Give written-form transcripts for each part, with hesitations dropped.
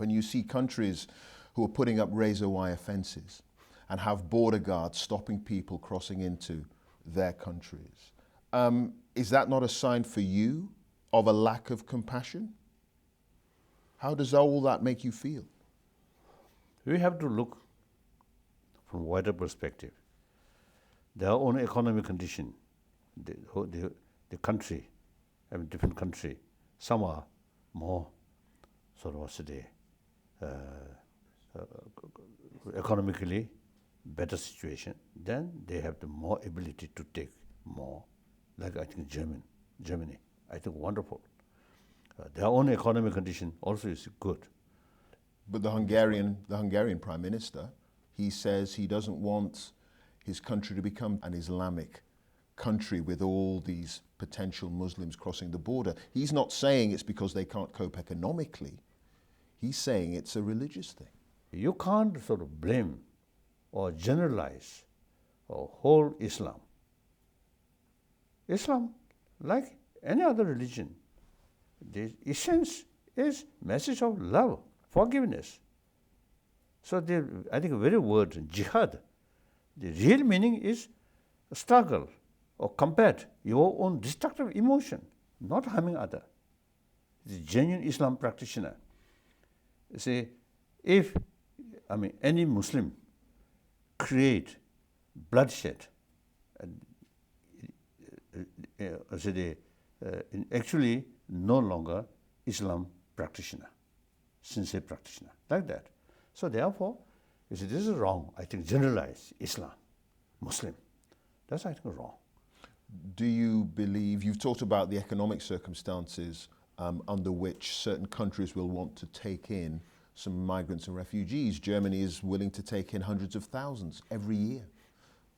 And you see countries who are putting up razor wire fences and have border guards stopping people crossing into their countries. Is that not a sign for you of a lack of compassion? How does all that make you feel? We have to look from wider perspective. Their own economic condition, the country, different country, some are more sort of economically better situation, then they have the more ability to take more. Like I think Germany, I think wonderful. Their own economic condition also is good. But the Hungarian Prime Minister, he says he doesn't want his country to become an Islamic country with all these potential Muslims crossing the border. He's not saying it's because they can't cope economically. He's saying it's a religious thing. You can't sort of blame or generalize whole Islam. Islam, like any other religion, the essence is message of love, forgiveness. So I think the very word jihad, the real meaning is struggle or combat your own destructive emotion, not harming other. The genuine Islam practitioner. You see, if any Muslim create bloodshed, actually no longer Islam practitioner, sincere practitioner, like that. So therefore, you see, this is wrong. I think generalize Islam, Muslim. That's, I think, wrong. Do you believe, you've talked about the economic circumstances under which certain countries will want to take in some migrants and refugees. Germany is willing to take in hundreds of thousands every year.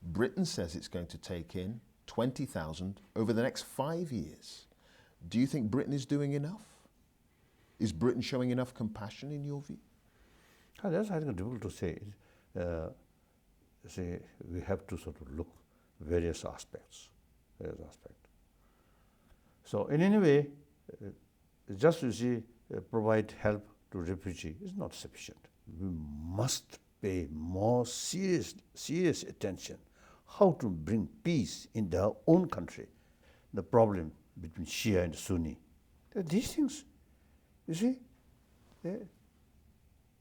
Britain says it's going to take in 20,000 over the next 5 years. Do you think Britain is doing enough? Is Britain showing enough compassion in your view? That's, I think, difficult to say. We have to sort of look various aspects. So in any way, just provide help to refugee is not sufficient. We must pay more serious attention how to bring peace in their own country. The problem between Shia and Sunni. These things, you see, they're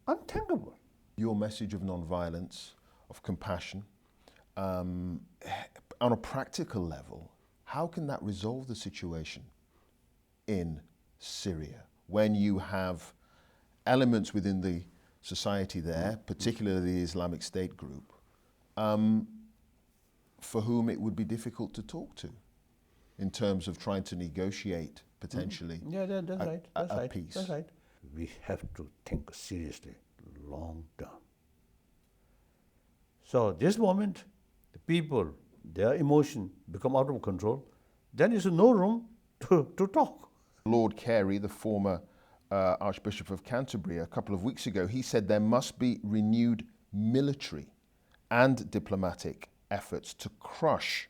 unthinkable. Your message of non-violence, of compassion, on a practical level, how can that resolve the situation in Syria when you have elements within the society there, particularly the Islamic State group, for whom it would be difficult to talk to in terms of trying to negotiate potentially a peace? That's right. We have to think seriously, long term. So this moment, the people, their emotion become out of control, then there's no room to talk. Lord Carey, the former Archbishop of Canterbury, a couple of weeks ago, he said there must be renewed military and diplomatic efforts to crush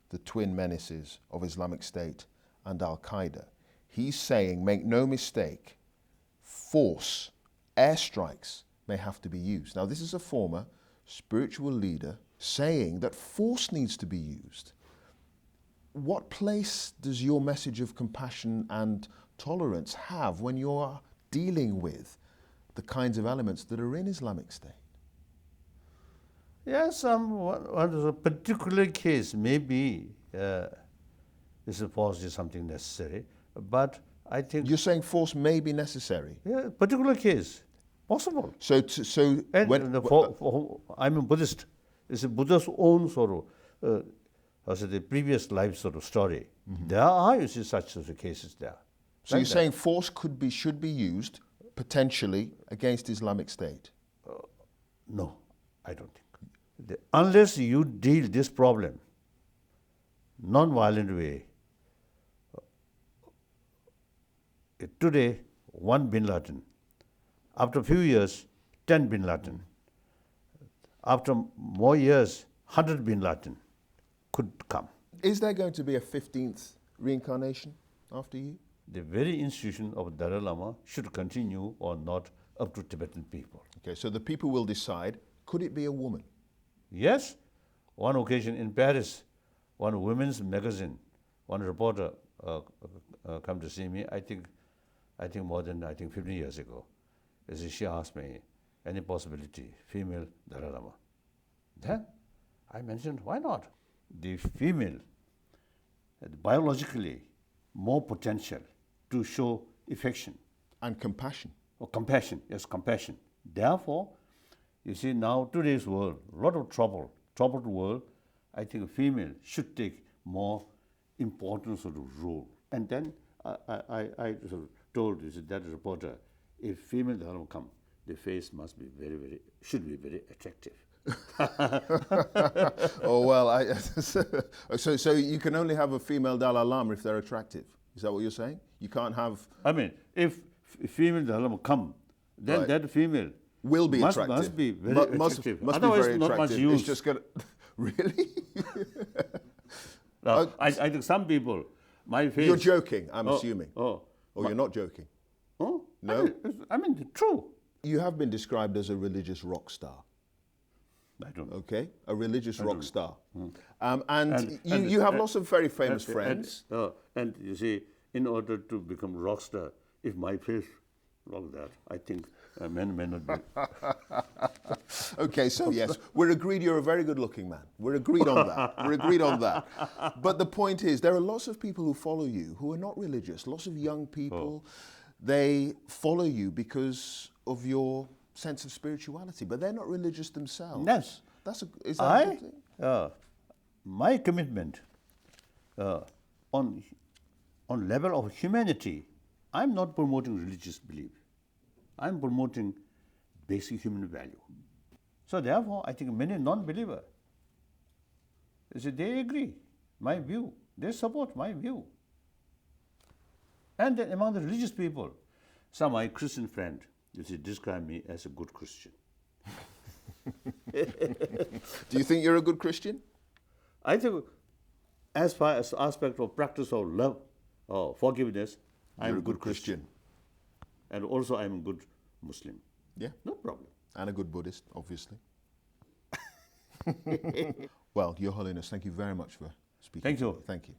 the twin menaces of Islamic State and Al-Qaeda. He's saying, make no mistake, force, airstrikes may have to be used. Now, this is a former spiritual leader saying that force needs to be used. What place does your message of compassion and tolerance have when you're dealing with the kinds of elements that are in Islamic State? Yes, one a particular case, maybe this force is something necessary, but I think... You're saying force may be necessary? Yeah, particular case, possible. I'm a Buddhist. It's a Buddha's own sort of, the previous life sort of story. Mm-hmm. There are, you see, such cases there. So you're saying force should be used, potentially, against Islamic State? No, I don't think. Unless you deal this problem non-violent way. Today, 1 bin Laden. After a few years, 10 bin Laden. After more years, 100 bin Laden could come. Is there going to be a 15th reincarnation after you? The very institution of Dalai Lama should continue or not up to Tibetan people. Okay, so the people will decide, could it be a woman? Yes, one occasion in Paris, one women's magazine, one reporter come to see me, I think more than 15 years ago. She asked me, any possibility, female Dalai Lama? Then I mentioned, why not? The female had biologically more potential to show affection. And compassion. Or compassion, yes, compassion. Therefore, you see now today's world, a lot of troubled world, I think a female should take more important sort of role. And then I sort of told that reporter, if female Dharma come, the face must be should be very attractive. Oh, well, so you can only have a female Dalai Lama if they're attractive. Is that what you're saying? You can't have... I mean, if female Dalai Lama come, then Right. that female Will be must attractive. be very attractive. Must Otherwise, be very not attractive. much use. It's just going to... Really? Now, I think some people, my face... You're joking, I'm assuming. Oh, Or you're not joking. oh, No. I mean, true. You have been described as a religious rock star. I don't know. Okay, a religious rock star. And you have lots of very famous friends. And you see, in order to become rock star, if my face like that, I think men may not be. Okay, so yes, we're agreed you're a very good-looking man. We're agreed on that. We're agreed on that. But the point is, there are lots of people who follow you who are not religious. Lots of young people, they follow you because of your sense of spirituality, but they're not religious themselves. Yes. Is that a good thing? My commitment on level of humanity, I'm not promoting religious belief. I'm promoting basic human value. So therefore, I think many non-believer, they agree, my view. They support my view. And then among the religious people, some my Christian friend, describe me as a good Christian. Do you think you're a good Christian? I think as far as aspect of practice of love or forgiveness, I'm You're a good Christian. And also I'm a good Muslim. Yeah. No problem. And a good Buddhist, obviously. Well, Your Holiness, thank you very much for speaking. Thank you. Thank you.